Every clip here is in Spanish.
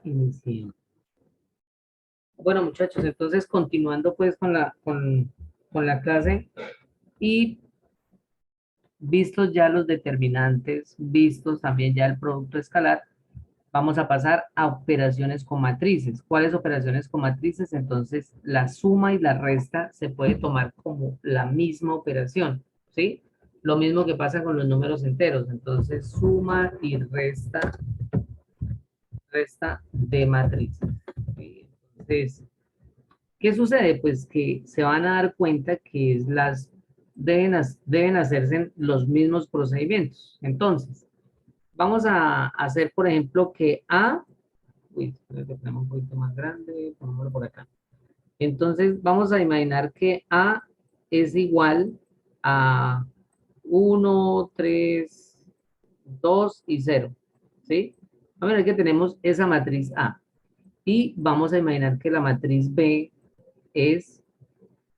Iniciemos. Bueno, muchachos, entonces continuando pues con la clase y vistos ya los determinantes, vistos también ya el producto escalar, vamos a pasar a operaciones con matrices. ¿Cuáles operaciones con matrices? Entonces, la suma y la resta se puede tomar como la misma operación, ¿sí? Lo mismo que pasa con los números enteros. Entonces, suma y resta de matrices. ¿Sí? Entonces, ¿qué sucede? Pues que se van a dar cuenta que deben hacerse los mismos procedimientos. Entonces, vamos a hacer, por ejemplo, que A, uy, creo que tenemos un poquito más grande, pongámoslo por acá. Entonces, vamos a imaginar que A es igual a 1, 3, 2 y 0, ¿sí? Vamos a ver que tenemos esa matriz A. Y vamos a imaginar que la matriz B es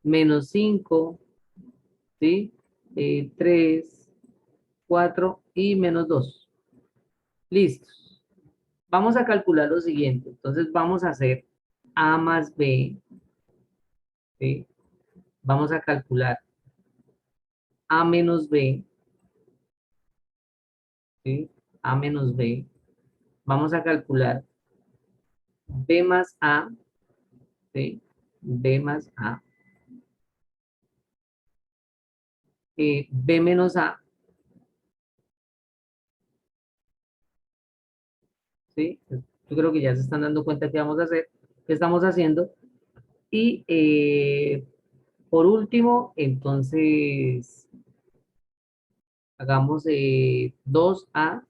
menos 5, ¿sí? 3, 4 y menos 2. Listos. Vamos a calcular lo siguiente. Entonces vamos a hacer A más B, ¿sí? Vamos a calcular A menos B, ¿sí? A menos B. Vamos a calcular B más A, ¿sí? B más A. B menos A, ¿sí? Yo creo que ya se están dando cuenta qué vamos a hacer, qué estamos haciendo. Y por último, entonces, hagamos 2A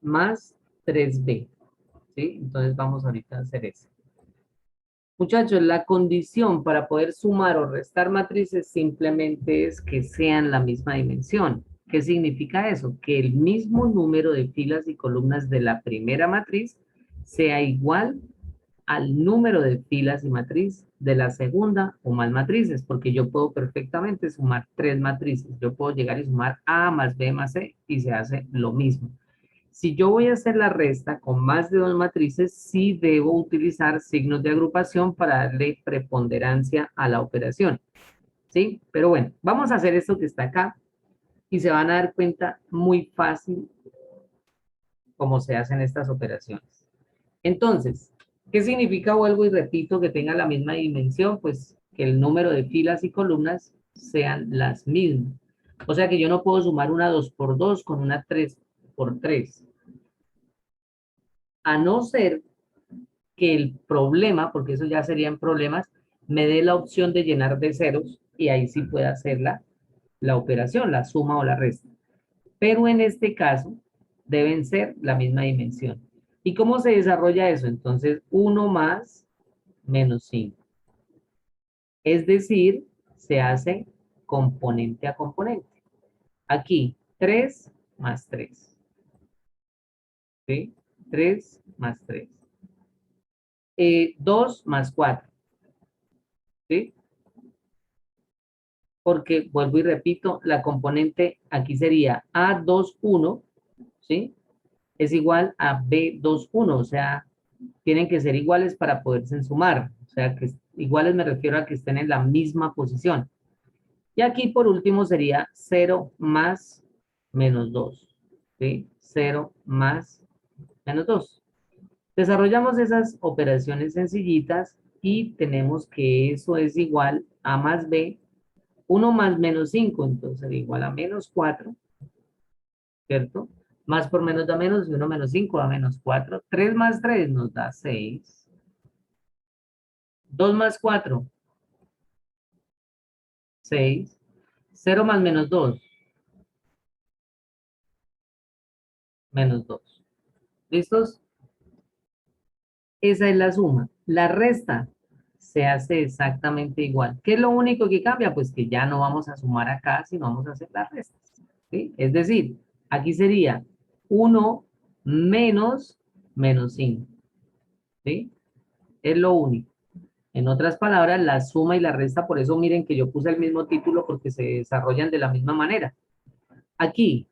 más 3B, ¿sí? Entonces vamos ahorita a hacer eso. Muchachos, la condición para poder sumar o restar matrices simplemente es que sean la misma dimensión. ¿Qué significa eso? Que el mismo número de filas y columnas de la primera matriz sea igual al número de filas y matriz de la segunda o más matrices, porque yo puedo perfectamente sumar tres matrices. Yo puedo llegar y sumar A más B más C y se hace lo mismo. Si yo voy a hacer la resta con más de dos matrices, sí debo utilizar signos de agrupación para darle preponderancia a la operación, ¿sí? Pero bueno, vamos a hacer esto que está acá y se van a dar cuenta muy fácil cómo se hacen estas operaciones. Entonces, ¿qué significa, vuelvo y repito, que tenga la misma dimensión? Pues que el número de filas y columnas sean las mismas. O sea que yo no puedo sumar una 2 por 2 con una 3 por 3. A no ser que el problema, porque eso ya serían problemas, me dé la opción de llenar de ceros y ahí sí pueda hacer la operación, la suma o la resta. Pero en este caso deben ser la misma dimensión. ¿Y cómo se desarrolla eso? Entonces, 1 más menos 5. Es decir, se hace componente a componente. Aquí, 3 más 3. ¿Sí? 3 más 3. 2 más 4. ¿Sí? Porque, vuelvo y repito, la componente aquí sería A21, ¿sí? Es igual a B21, o sea, tienen que ser iguales para poderse sumar. O sea, que iguales me refiero a que estén en la misma posición. Y aquí por último sería 0 más menos 2. ¿Sí? 0 más menos 2. Desarrollamos esas operaciones sencillitas y tenemos que eso es igual a más b, 1 más menos 5, entonces sería igual a menos 4, ¿cierto? Más por menos da menos, y 1 menos 5 da menos 4. 3 más 3 nos da 6. 2 más 4, 6. 0 más menos 2, menos 2. ¿Listos? Esa es la suma. La resta se hace exactamente igual. ¿Qué es lo único que cambia? Pues que ya no vamos a sumar acá, sino vamos a hacer las restas. ¿Sí? Es decir, aquí sería 1 menos menos 5. ¿Sí? Es lo único. En otras palabras, la suma y la resta, por eso miren que yo puse el mismo título porque se desarrollan de la misma manera. Aquí,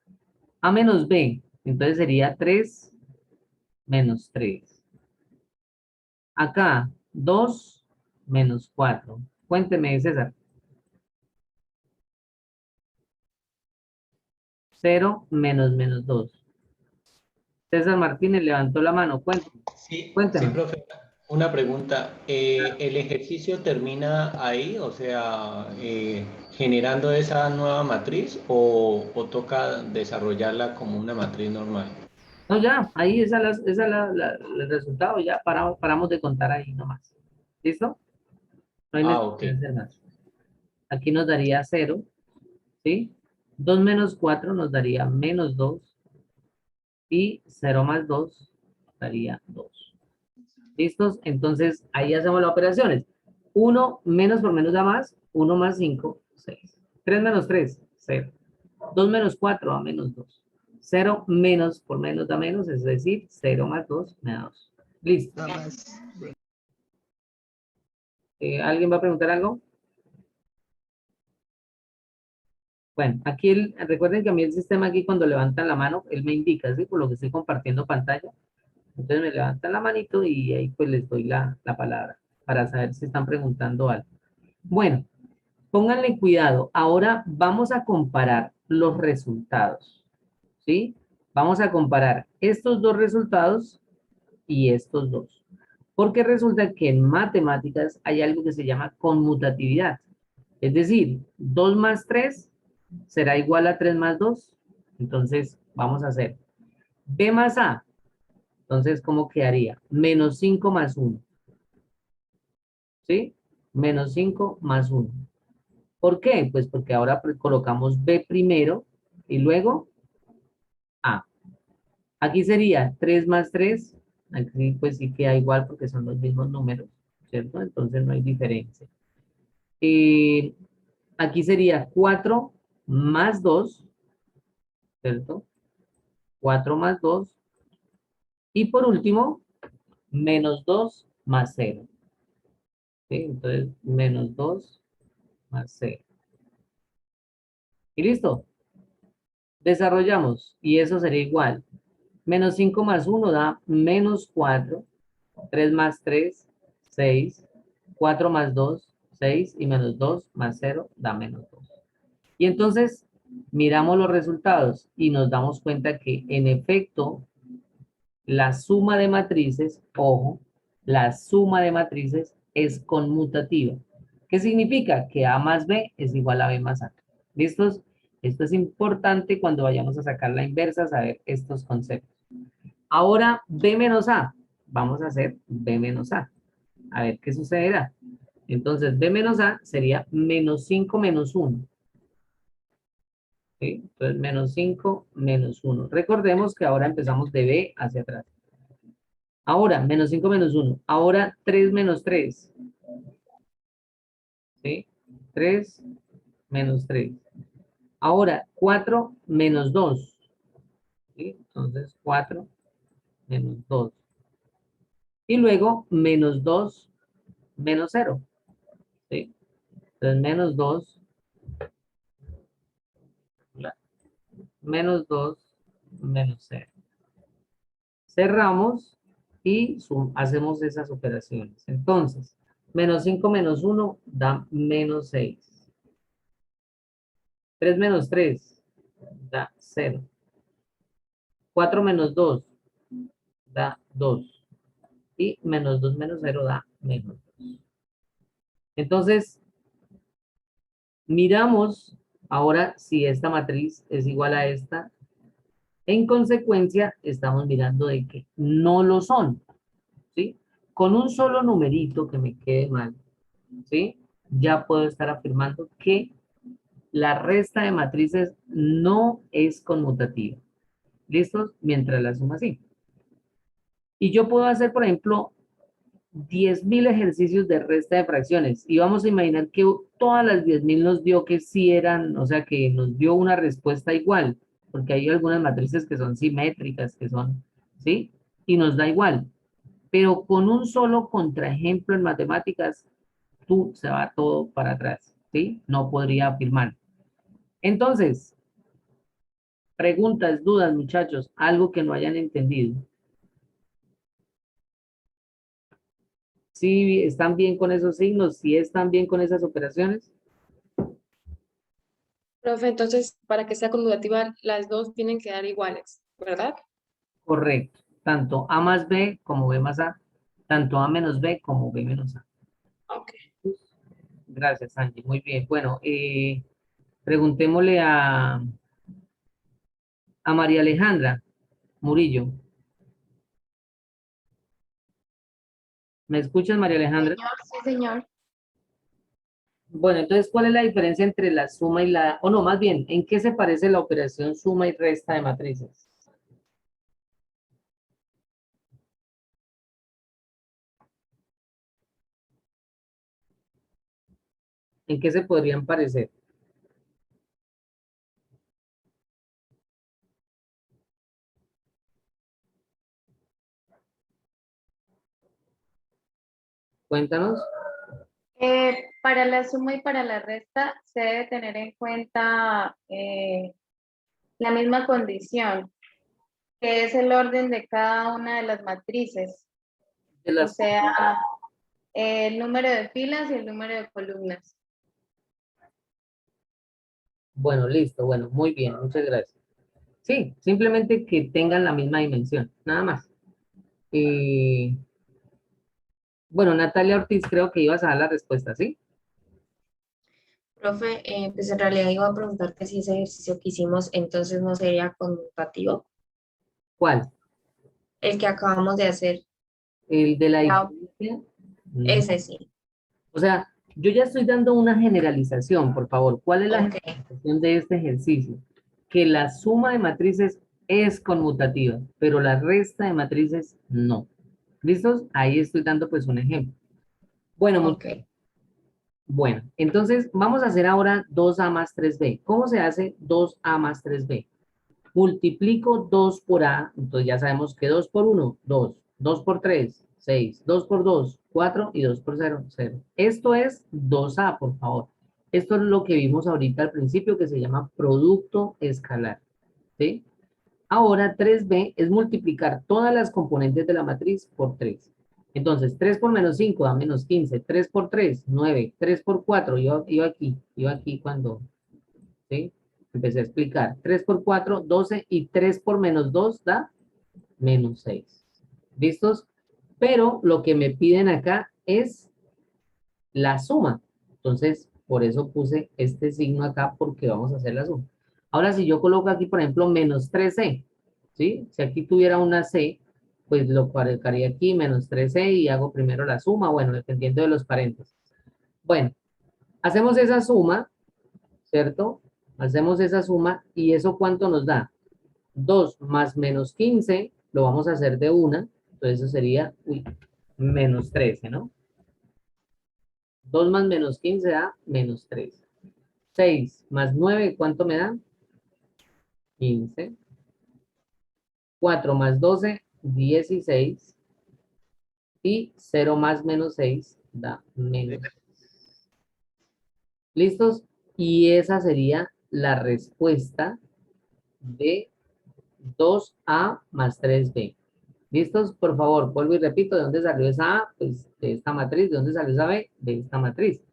A menos B. Entonces sería 3 menos 3. Acá, 2 menos 4. Cuénteme, César. 0 menos 2. César Martínez levantó la mano. Cuénteme. Sí, sí, Cuénteme. profe. Una pregunta. ¿El ejercicio termina ahí, o sea, generando esa nueva matriz o toca desarrollarla como una matriz normal? No, ya, ahí esa el resultado, ya paramos de contar ahí nomás. ¿Listo? No hay Ah, necesidad ok. de hacer más. Aquí nos daría 0, ¿sí? 2 menos 4 nos daría menos 2 y 0 más 2 daría 2. ¿Listos? Entonces, ahí hacemos las operaciones. 1 menos por menos da más, 1 más 5, 6. 3 menos 3, 0. 2 menos 4 da menos 2. 0 menos por menos da menos, es decir, 0 más 2 me da 2. Listo. Nada más. ¿Alguien va a preguntar algo? Bueno, aquí recuerden que a mí el sistema aquí cuando levantan la mano, él me indica, ¿sí? Por lo que estoy compartiendo pantalla. Entonces me levantan la manito y ahí pues les doy la palabra para saber si están preguntando algo. Bueno, pónganle cuidado. Ahora vamos a comparar los resultados, ¿sí? Vamos a comparar estos dos resultados y estos dos. Porque resulta que en matemáticas hay algo que se llama conmutatividad. Es decir, 2 más 3 será igual a 3 más 2. Entonces, vamos a hacer B más A. Entonces, ¿cómo quedaría? Menos 5 más 1. ¿Sí? Menos 5 más 1. ¿Por qué? Pues porque ahora colocamos B primero y luego A. Aquí sería 3 más 3. Aquí pues sí queda igual porque son los mismos números, ¿cierto? Entonces no hay diferencia. Eh, Aquí sería 4 más 2, ¿cierto? 4 más 2. Y por último, menos 2 más 0. ¿Sí? Entonces, menos 2 más 0. Y listo. Desarrollamos. Y eso sería igual. Menos 5 más 1 da menos 4. 3 más 3, 6. 4 más 2, 6. Y menos 2 más 0 da menos 2. Y entonces, miramos los resultados y nos damos cuenta que, en efecto, la suma de matrices, ojo, la suma de matrices es conmutativa. ¿Qué significa? Que A más B es igual a B más A. ¿Listos? Esto es importante cuando vayamos a sacar la inversa, saber estos conceptos. Ahora, B menos A. Vamos a hacer B menos A. A ver qué sucederá. Entonces, B menos A sería menos 5 menos 1. ¿Sí? Entonces, menos 5 menos 1. Recordemos que ahora empezamos de B hacia atrás. Ahora, menos 5 menos 1. Ahora, 3 menos 3. ¿Sí? 3 menos 3. Ahora, 4 menos 2. ¿Sí? Entonces, 4 menos 2. Y luego, menos 2 menos 0. ¿Sí? Entonces, menos 2, menos 2, menos 0. Cerramos y hacemos esas operaciones. Entonces, menos 5 menos 1 da menos 6. 3 menos 3 da 0. 4 menos 2 da 2. Y menos 2 menos 0 da menos 2. Entonces, miramos ahora si esta matriz es igual a esta. En consecuencia, estamos mirando de que no lo son. ¿Sí? Con un solo numerito que me quede mal, ¿sí? Ya puedo estar afirmando que la resta de matrices no es conmutativa. ¿Listos? Mientras la suma sí. Y yo puedo hacer, por ejemplo, 10.000 ejercicios de resta de fracciones. Y vamos a imaginar que todas las 10.000 nos dio que sí eran, o sea, que nos dio una respuesta igual. Porque hay algunas matrices que son simétricas, que son, ¿sí? Y nos da igual. Pero con un solo contraejemplo en matemáticas, se va todo para atrás, ¿sí? No podría afirmar. Entonces, Preguntas, dudas, muchachos, algo que no hayan entendido. ¿Sí están bien con esos signos? ¿Sí están bien con esas operaciones? Profe, entonces, para que sea conmutativa, las dos tienen que dar iguales, ¿verdad? Correcto. Tanto A más B como B más A. Tanto A menos B como B menos A. Ok. Gracias, Angie. Muy bien. Bueno, preguntémosle a María Alejandra Murillo. ¿Me escuchas, María Alejandra? Señor, sí, señor. Bueno, entonces, ¿cuál es la diferencia entre la suma y la... O no, más bien, ¿en qué se parece la operación suma y resta de matrices? ¿En qué se podrían parecer? Cuéntanos. Para la suma y para la resta se debe tener en cuenta la misma condición, que es el orden de cada una de las matrices, De o las... sea, el número de filas y el número de columnas. Bueno, listo. Bueno, muy bien. Muchas gracias. Sí, simplemente que tengan la misma dimensión. Nada más. Eh, bueno, Natalia Ortiz, creo que ibas a dar la respuesta, ¿sí? Profe, pues en realidad iba a preguntarte si ese ejercicio que hicimos entonces no sería conmutativo, ¿Cuál? el que acabamos de hacer, ¿El de la la- diferencia? No. ese sí. O sea, yo ya estoy dando una generalización, por favor. ¿Cuál es la Ok, generalización de este ejercicio? Que la suma de matrices es conmutativa, pero la resta de matrices no. ¿Listos? Ahí estoy dando pues un ejemplo. Bueno, ok. bueno, entonces vamos a hacer ahora 2A más 3B. ¿Cómo se hace 2A más 3B? Multiplico 2 por A, entonces ya sabemos que 2 por 1, 2, 2 por 3, 6, 2 por 2, 4 y 2 por 0, 0. Esto es 2A, por favor. Esto es lo que vimos ahorita al principio que se llama producto escalar, ¿sí? Ahora 3B es multiplicar todas las componentes de la matriz por 3. Entonces, 3 por menos 5 da menos 15, 3 por 3, 9, 3 por 4, iba aquí cuando, ¿sí? Empecé a explicar. 3 por 4, 12 y 3 por menos 2 da menos 6. ¿Listos? Pero lo que me piden acá es la suma. Entonces, por eso puse este signo acá porque vamos a hacer la suma. Ahora, si yo coloco aquí, por ejemplo, menos 3C, ¿sí? Si aquí tuviera una C, pues lo colocaría aquí, menos 3C y hago primero la suma, bueno, dependiendo de los paréntesis. Bueno, hacemos esa suma, ¿cierto? Hacemos esa suma y eso ¿cuánto nos da? 2 más menos 15, lo vamos a hacer de una, entonces eso sería, menos 13, ¿no? 2 más menos 15 da menos 13. 6 más 9, ¿cuánto me da? 15. 4 más 12, 16. Y 0 más menos 6 da menos. ¿Listos? Y esa sería la respuesta de 2A más 3B. ¿Listos? Por favor, vuelvo y repito, ¿de dónde salió esa A? Pues de esta matriz. ¿De dónde salió esa B? De esta matriz.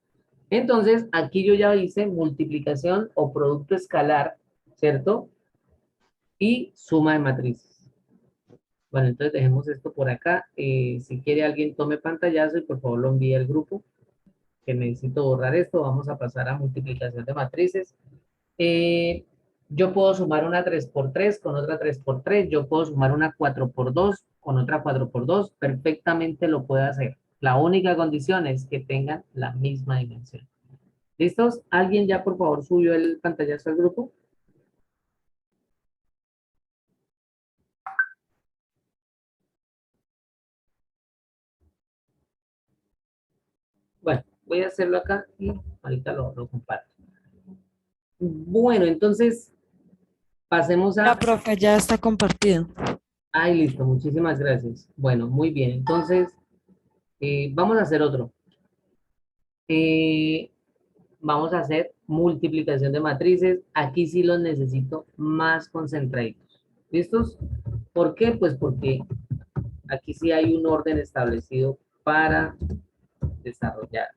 Entonces, aquí yo ya hice multiplicación o producto escalar, ¿cierto? Y suma de matrices. Bueno, entonces dejemos esto por acá. Si quiere alguien tome pantallazo y por favor lo envíe al grupo, que necesito borrar esto. Vamos a pasar a multiplicación de matrices. Eh, yo puedo sumar una 3 por 3 con otra 3 por 3. Yo puedo sumar una 4 por 2 con otra 4 por 2. Perfectamente lo puedo hacer. La única condición es que tengan la misma dimensión. ¿Listos? ¿Alguien ya por favor subió el pantallazo al grupo? Bueno, voy a hacerlo acá y ahorita lo comparto. Bueno, entonces pasemos La a... profe ya está compartido. Ay, listo, muchísimas gracias. Bueno, muy bien. Entonces, vamos a hacer otro. Eh, vamos a hacer multiplicación de matrices. Aquí sí los necesito más concentraditos. ¿Listos? ¿Por qué? Pues porque aquí sí hay un orden establecido para desarrollar.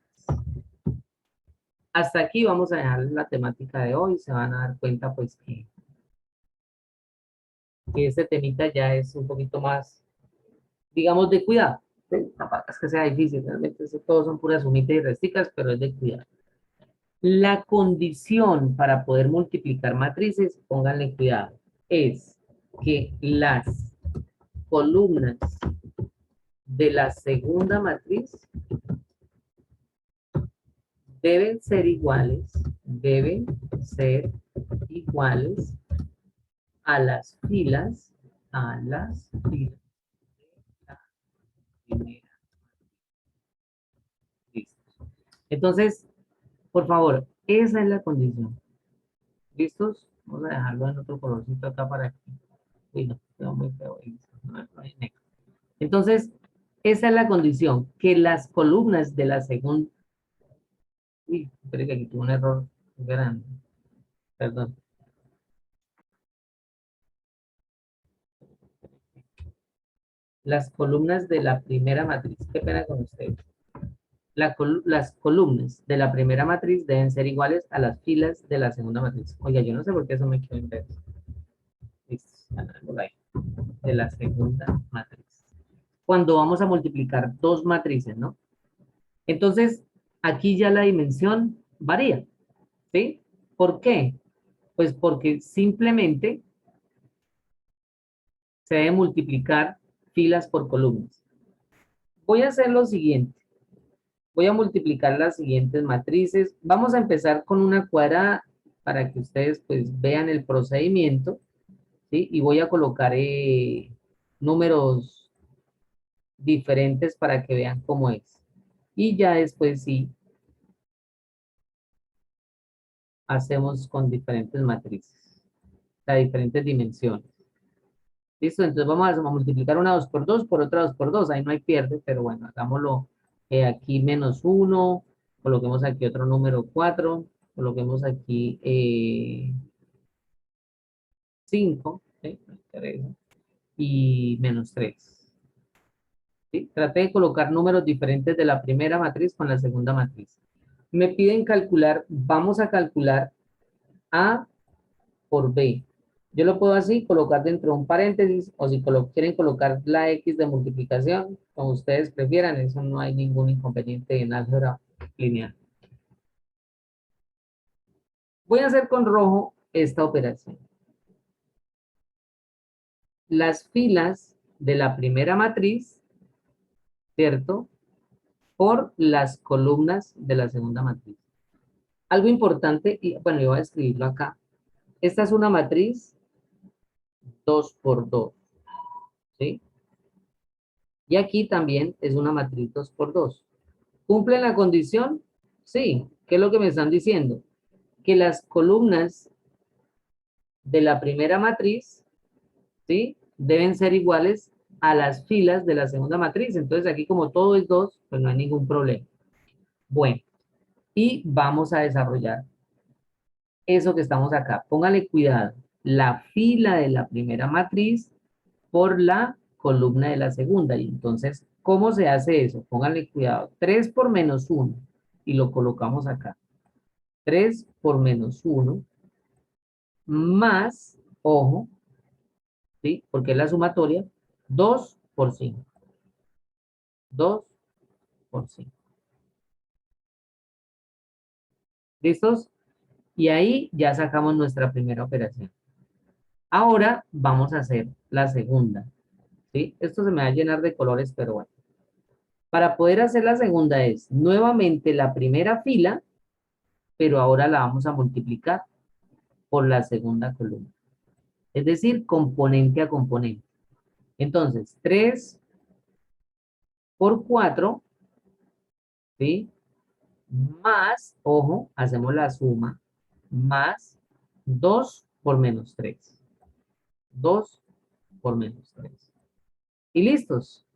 Hasta aquí vamos a dejar la temática de hoy. Se van a dar cuenta pues que este temita ya es un poquito más, digamos, de cuidado. ¿Sí? Tampoco es que sea difícil, realmente todos son puras sumitas y resticas, pero es de cuidado. La condición para poder multiplicar matrices, pónganle cuidado, es que las columnas de la segunda matriz deben ser iguales a las filas de la primera. Listo. Entonces, por favor, esa es la condición. ¿Listos? Vamos a dejarlo en otro colorcito acá para que. Uy, no, quedó muy feo. No hay negro. Entonces, esa es la condición, que las columnas de la segunda. Uy, espere que aquí tuve un error grande. Perdón. Las columnas de la primera matriz. Qué pena con ustedes. Las columnas de la primera matriz deben ser iguales a las filas de la segunda matriz. Oiga, yo no sé por qué eso me quedó inverso. Listo, de la segunda matriz. Cuando vamos a multiplicar dos matrices, ¿no? Entonces, aquí ya la dimensión varía, ¿sí? ¿Por qué? Pues porque simplemente se debe multiplicar filas por columnas. Voy a hacer lo siguiente. Voy a multiplicar las siguientes matrices. Vamos a empezar con una cuadrada para que ustedes pues vean el procedimiento, ¿sí? Y voy a colocar números diferentes para que vean cómo es. Y ya después sí hacemos con diferentes matrices, las diferentes dimensiones. ¿Listo? Entonces vamos a multiplicar una 2 por 2 por otra 2 por 2. Ahí no hay pierde, pero bueno, hagámoslo aquí menos 1. Coloquemos aquí otro número 4. Coloquemos aquí 5. ¿Sí? Y menos 3. ¿Sí? Traté de colocar números diferentes de la primera matriz con la segunda matriz. Me piden calcular, vamos a calcular A por B. Yo lo puedo así, colocar dentro de un paréntesis, o si quieren colocar la X de multiplicación, como ustedes prefieran, eso no hay ningún inconveniente en álgebra lineal. Voy a hacer con rojo esta operación. Las filas de la primera matriz, ¿cierto? Por las columnas de la segunda matriz. Algo importante, y bueno, yo voy a escribirlo acá. Esta es una matriz 2 por 2, ¿sí? Y aquí también es una matriz 2 por 2. ¿Cumplen la condición? Sí. ¿Qué es lo que me están diciendo? Que las columnas de la primera matriz, ¿sí? Deben ser iguales a las filas de la segunda matriz. Entonces aquí como todo es 2, pues no hay ningún problema. Bueno, y vamos a desarrollar eso que estamos acá. Póngale cuidado. La fila de la primera matriz por la columna de la segunda. Y entonces, ¿cómo se hace eso? Pónganle cuidado. 3 por menos 1. Y lo colocamos acá. 3 por menos 1. Más, ojo, ¿sí? Porque es la sumatoria. 2 por 5. 2 por 5. ¿Listos? Y ahí ya sacamos nuestra primera operación. Ahora vamos a hacer la segunda. ¿Sí? Esto se me va a llenar de colores, pero bueno. Para poder hacer la segunda es nuevamente la primera fila, pero ahora la vamos a multiplicar por la segunda columna. Es decir, componente a componente. Entonces, 3 por 4, ¿sí? Más, ojo, hacemos la suma, más 2 por menos 3. 2 por menos 3. Y listos.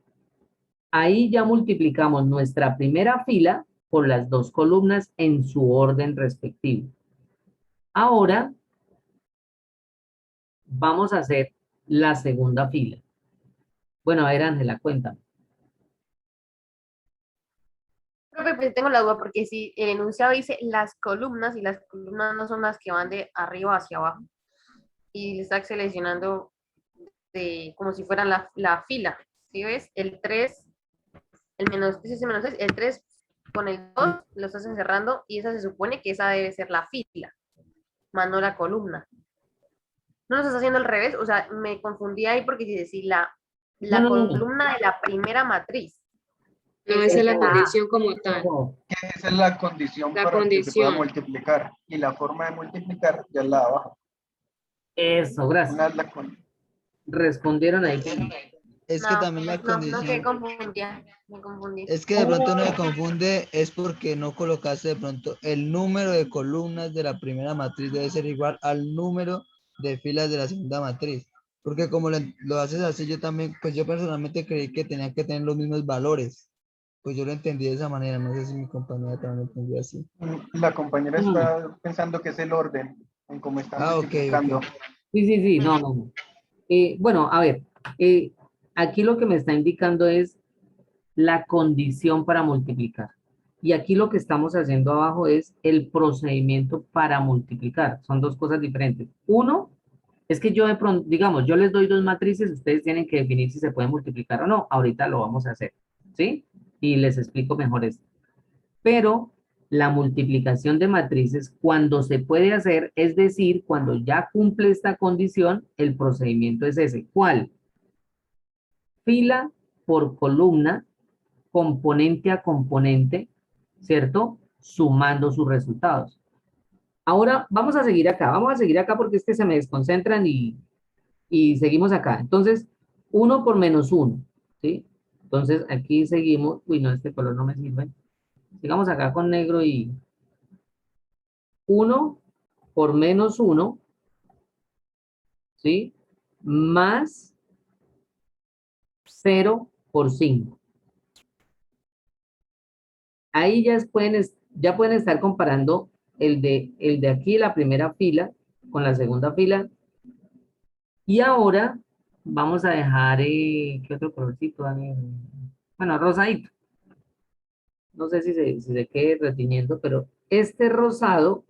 Ahí ya multiplicamos nuestra primera fila por las dos columnas en su orden respectivo. Ahora vamos a hacer la segunda fila. Bueno, a ver, Ángela, cuéntame. Profe, pues tengo la duda porque si el enunciado dice las columnas y las columnas no son las que van de arriba hacia abajo y le está seleccionando como si fuera la fila. ¿Sí ves? El 3, el menos 3 es el menos 3, el 3 con el 2 lo estás encerrando y esa se supone que esa debe ser la fila, más no la columna. No lo estás haciendo al revés, o sea, me confundí ahí porque si decir la No. columna de la primera matriz. No, esa es la Ah, condición como tal. Ojo, Esa es la condición La para que se pueda condición. multiplicar. Y la forma de multiplicar ya es la de abajo. eso, gracias. Una es la con... Respondieron ahí. ¿Quién? Es que no, también la no quedé condición, confundida, me confundí. es que de pronto no me confunde, es porque no colocaste de pronto el número de columnas de la primera matriz debe ser igual al número de filas de la segunda matriz. Porque como lo haces así, yo también, pues yo personalmente creí que tenían que tener los mismos valores. Pues yo lo entendí de esa manera, no sé si mi compañera también lo entendió así. La compañera No. está pensando que es el orden en cómo está Ah, ok, multiplicando. ok. Sí, no. Bueno, a ver, aquí lo que me está indicando es la condición para multiplicar. Y aquí lo que estamos haciendo abajo es el procedimiento para multiplicar. Son dos cosas diferentes. Uno, es que yo de pronto, digamos, yo les doy dos matrices, ustedes tienen que definir si se pueden multiplicar o no. Ahorita lo vamos a hacer, ¿sí? Y les explico mejor esto. Pero la multiplicación de matrices, cuando se puede hacer, es decir, cuando ya cumple esta condición, el procedimiento es ese. ¿Cuál? Fila por columna, componente a componente, ¿cierto? Sumando sus resultados. Ahora vamos a seguir acá porque es que se me desconcentran y seguimos acá. Entonces, 1 por menos 1, ¿sí? Entonces, aquí seguimos, uy, no, este color no me sirve. Sigamos acá con negro y 1 por menos 1, ¿sí? Más 0 por 5. Ahí ya pueden estar comparando el de aquí, la primera fila, con la segunda fila. Y ahora vamos a dejar, ¿qué otro colorcito? Bueno, rosadito. No sé si se quede retiñendo, pero este rosado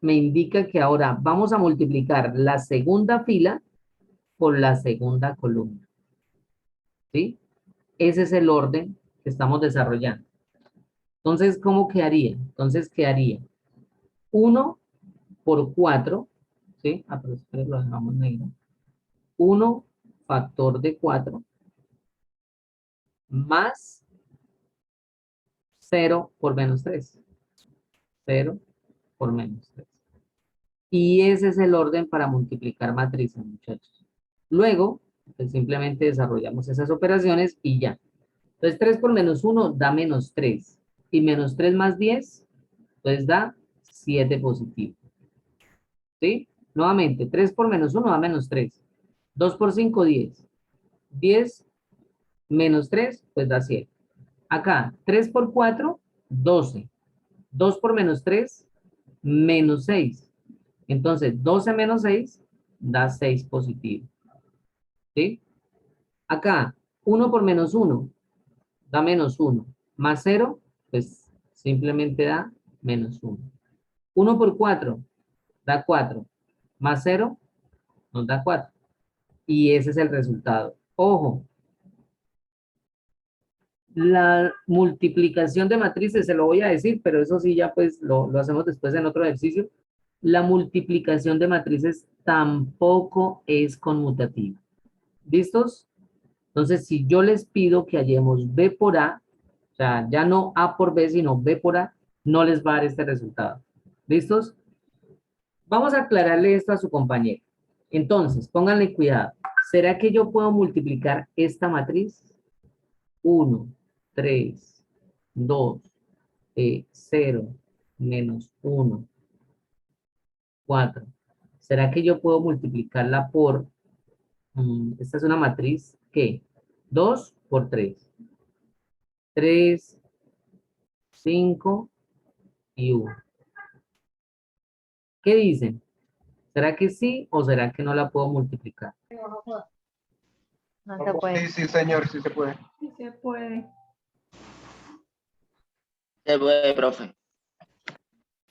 me indica que ahora vamos a multiplicar la segunda fila por la segunda columna. ¿Sí? Ese es el orden que estamos desarrollando. Entonces, ¿cómo quedaría? Entonces quedaría 1 por 4, ¿sí? Ah, pero espera, lo dejamos negro. 1 factor de 4 más 0 por menos 3. 0 por menos 3. Y ese es el orden para multiplicar matrices, muchachos. Luego, pues simplemente desarrollamos esas operaciones y ya. Entonces, 3 por menos 1 da menos 3. Y menos 3 más 10, entonces da 7 positivo. ¿Sí? Nuevamente, 3 por menos 1 da menos 3. 2 por 5, 10. 10 menos 3, pues da 7. Acá, 3 por 4, 12. 2 por menos 3, menos 6. Entonces, 12 menos 6 da 6 positivo. ¿Sí? Acá, 1 por menos 1 da menos 1. Más 0, pues simplemente da menos 1. 1 por 4 da 4. Más 0 nos da 4. Y ese es el resultado. Ojo, la multiplicación de matrices, se lo voy a decir, pero eso sí ya pues lo hacemos después en otro ejercicio. La multiplicación de matrices tampoco es conmutativa. ¿Listos? Entonces, si yo les pido que hallemos B por A, o sea, ya no A por B, sino B por A, no les va a dar este resultado. ¿Listos? Vamos a aclararle esto a su compañero. Entonces, pónganle cuidado. ¿Será que yo puedo multiplicar esta matriz? 1, 3, 2, 0, menos 1, 4. ¿Será que yo puedo multiplicarla por, esta es una matriz, ¿qué? 2 por 3. 3, 5 y 1. ¿Qué dicen? ¿Será que sí o será que no la puedo multiplicar? No se puede. Sí, sí, señor, sí se puede. Sí se puede. Se puede, profe.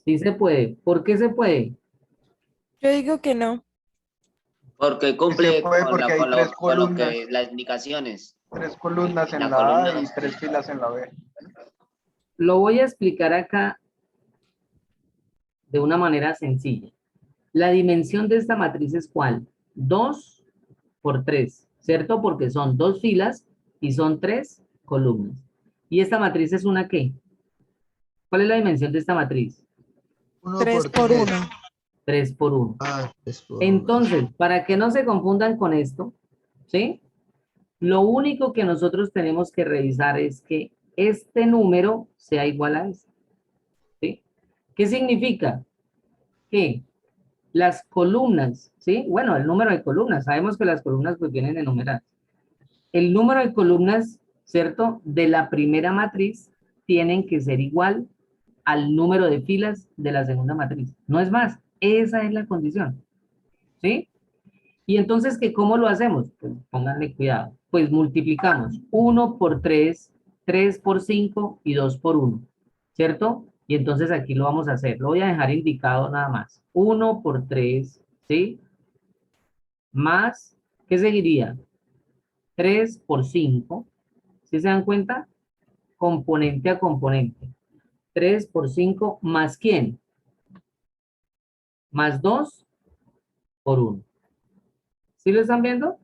Sí se puede. ¿Por qué se puede? Yo digo que no. Porque Sí se cumple puede con, porque hay tres con lo columnas. que las indicaciones. 3 columnas en La la columna A y 3 sí. filas en la B. Lo voy a explicar acá de una manera sencilla. La dimensión de esta matriz es ¿cuál? 2 por 3, ¿cierto? Porque son 2 filas y son 3 columnas. ¿Y esta matriz es una qué? ¿Cuál es la dimensión de esta matriz? 1 3 por por 3. 1. 3 por 1. Ah, 3 por 1. Entonces, para que no se confundan con esto, ¿sí? Lo único que nosotros tenemos que revisar es que este número sea igual a este, ¿sí? ¿Qué significa? Que las columnas, ¿sí? Bueno, el número de columnas, sabemos que las columnas pues vienen enumeradas. El número de columnas, ¿cierto? De la primera matriz tienen que ser igual al número de filas de la segunda matriz. No es más, esa es la condición, ¿sí? Y entonces, ¿cómo lo hacemos? Pues pónganle cuidado. Pues multiplicamos 1 por 3, 3 por 5 y 2 por 1, ¿cierto? Y entonces aquí lo vamos a hacer. Lo voy a dejar indicado nada más. 1 por 3, ¿sí? Más, ¿qué seguiría? 3 por 5. ¿Sí se dan cuenta? Componente a componente. 3 por 5 más ¿quién? Más 2 por 1. ¿Sí lo están viendo?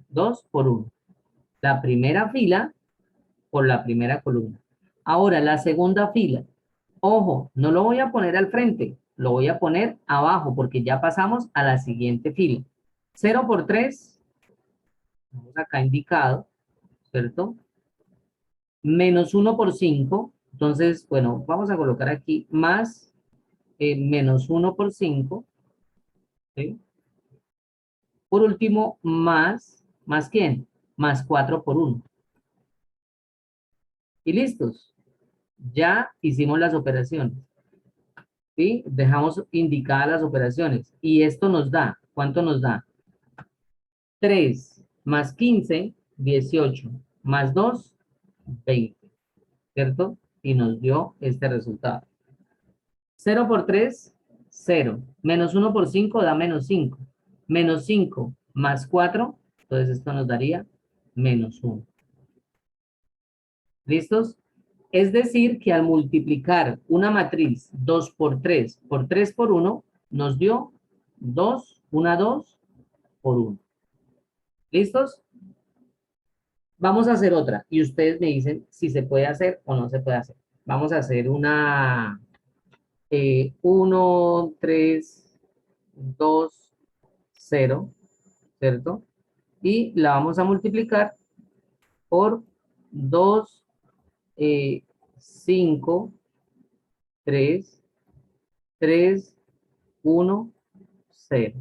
2 por 1. La primera fila por la primera columna. Ahora, la segunda fila. Ojo, no lo voy a poner al frente, lo voy a poner abajo porque ya pasamos a la siguiente fila. 0 por 3, vamos acá indicado, ¿cierto? Menos 1 por 5, entonces, bueno, vamos a colocar aquí más menos 1 por 5, ¿sí? Por último, ¿más quién? Más 4 por 1. Y listos. Ya hicimos las operaciones. ¿Sí? Dejamos indicadas las operaciones. Y esto nos da, ¿cuánto nos da? 3 más 15, 18. Más 2, 20. ¿Cierto? Y nos dio este resultado. 0 por 3, 0. Menos 1 por 5 da menos 5. Menos 5 más 4, entonces esto nos daría menos 1. ¿Listos? Es decir, que al multiplicar una matriz 2 por 3 por 1, nos dio 2, una 2 por 1. ¿Listos? Vamos a hacer otra y ustedes me dicen si se puede hacer o no se puede hacer. Vamos a hacer una 1, 3, 2, 0, ¿cierto? Y la vamos a multiplicar por 2, 5, 3, 3, 1, 0.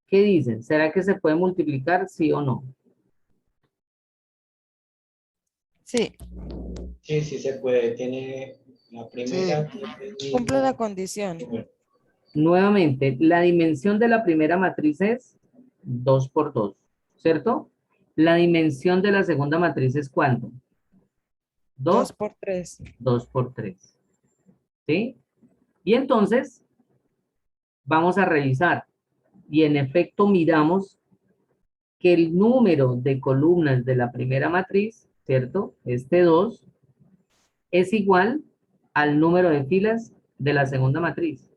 ¿Qué dicen? ¿Será que se puede multiplicar, sí o no? Sí, Sí, sí se puede. Tiene la primera. Sí. Tiene el cumple mismo la condición. número. Nuevamente, la dimensión de la primera matriz es 2 por 2, ¿cierto? La dimensión de la segunda matriz es ¿cuánto? 2 2, por 3. 2 por 3. ¿Sí? Y entonces, vamos a revisar. Y en efecto miramos que el número de columnas de la primera matriz, ¿cierto? Este 2, es igual al número de filas de la segunda matriz.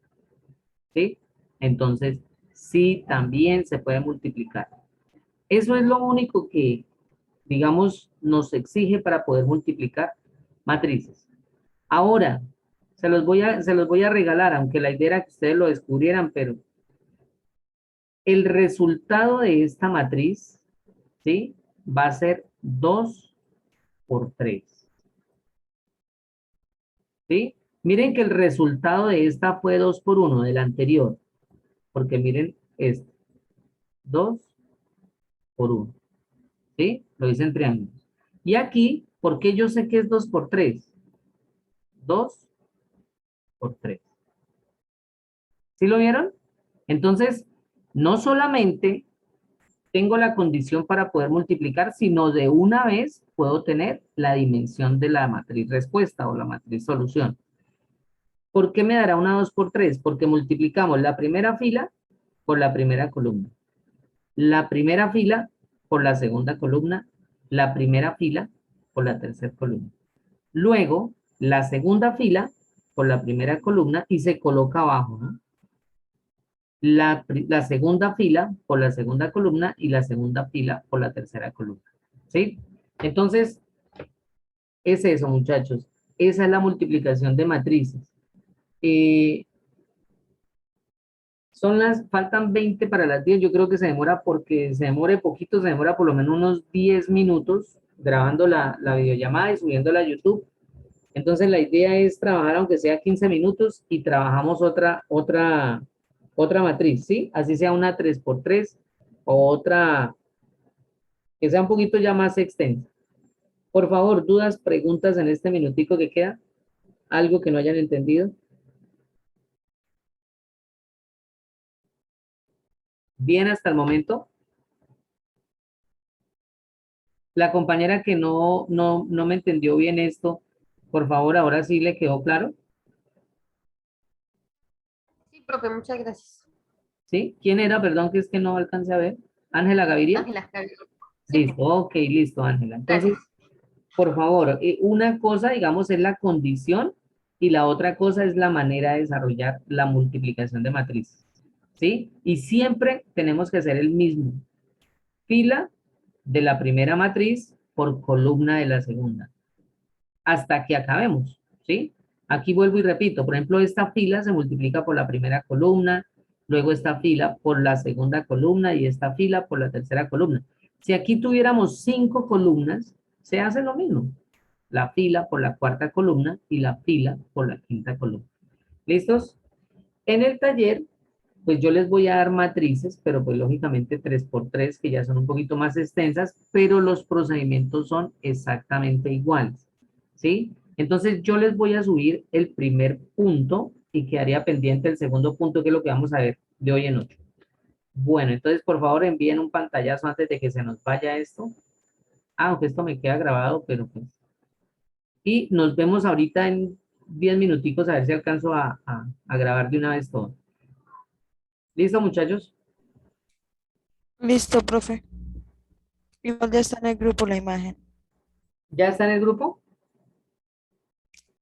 ¿Sí? Entonces, sí, también se puede multiplicar. Eso es lo único que, digamos, nos exige para poder multiplicar matrices. Ahora, se los voy a regalar, aunque la idea era que ustedes lo descubrieran, pero el resultado de esta matriz, ¿sí? Va a ser 2 por 3. ¿Sí? Miren que el resultado de esta fue 2 por 1, del anterior. Porque miren esto. 2 por 1. ¿Sí? Lo hice en triángulos. Y aquí, ¿por qué yo sé que es 2 por 3? 2 por 3. ¿Sí lo vieron? Entonces, no solamente tengo la condición para poder multiplicar, sino de una vez puedo tener la dimensión de la matriz respuesta o la matriz solución. ¿Por qué me dará una 2 por 3? Porque multiplicamos la primera fila por la primera columna, la primera fila por la segunda columna, la primera fila por la tercera columna. Luego, la segunda fila por la primera columna y se coloca abajo, ¿no? La segunda fila por la segunda columna y la segunda fila por la tercera columna. ¿Sí? Entonces, es eso, muchachos. Esa es la multiplicación de matrices. Faltan 20 para las 10. Yo creo que se demora porque se demore poquito, se demora por lo menos unos 10 minutos grabando la videollamada y subiéndola a YouTube. Entonces la idea es trabajar aunque sea 15 minutos y trabajamos otra matriz, ¿sí? Así sea una 3 por 3 o otra que sea un poquito ya más extensa. Por favor, dudas, preguntas en este minutico que queda. ¿Algo que no hayan entendido? Bien hasta el momento. La compañera que no me entendió bien esto, por favor, ahora sí le quedó claro. Sí, profe, muchas gracias. ¿Sí? ¿Quién era? Perdón, que es que no alcancé a ver. ¿Ángela Gaviria? Ángela, sí, Listo, ok, listo, Ángela. Entonces, por favor, una cosa, digamos, es la condición y la otra cosa es la manera de desarrollar la multiplicación de matrices. ¿Sí? Y siempre tenemos que hacer el mismo. Fila de la primera matriz por columna de la segunda. Hasta que acabemos, ¿sí? Aquí vuelvo y repito, por ejemplo, esta fila se multiplica por la primera columna, luego esta fila por la segunda columna y esta fila por la tercera columna. Si aquí tuviéramos 5 columnas, se hace lo mismo. La fila por la cuarta columna y la fila por la quinta columna. ¿Listos? En el taller, pues yo les voy a dar matrices, pero pues lógicamente 3 por 3, que ya son un poquito más extensas, pero los procedimientos son exactamente iguales, ¿sí? Entonces yo les voy a subir el primer punto y quedaría pendiente el segundo punto, que es lo que vamos a ver de hoy en 8. Bueno, entonces por favor envíen un pantallazo antes de que se nos vaya esto. Aunque esto me queda grabado, pero pues. Y nos vemos ahorita en 10 minuticos a ver si alcanzo a grabar de una vez todo. ¿Listo, muchachos? Listo, profe. Igual ya está en el grupo la imagen. ¿Ya está en el grupo?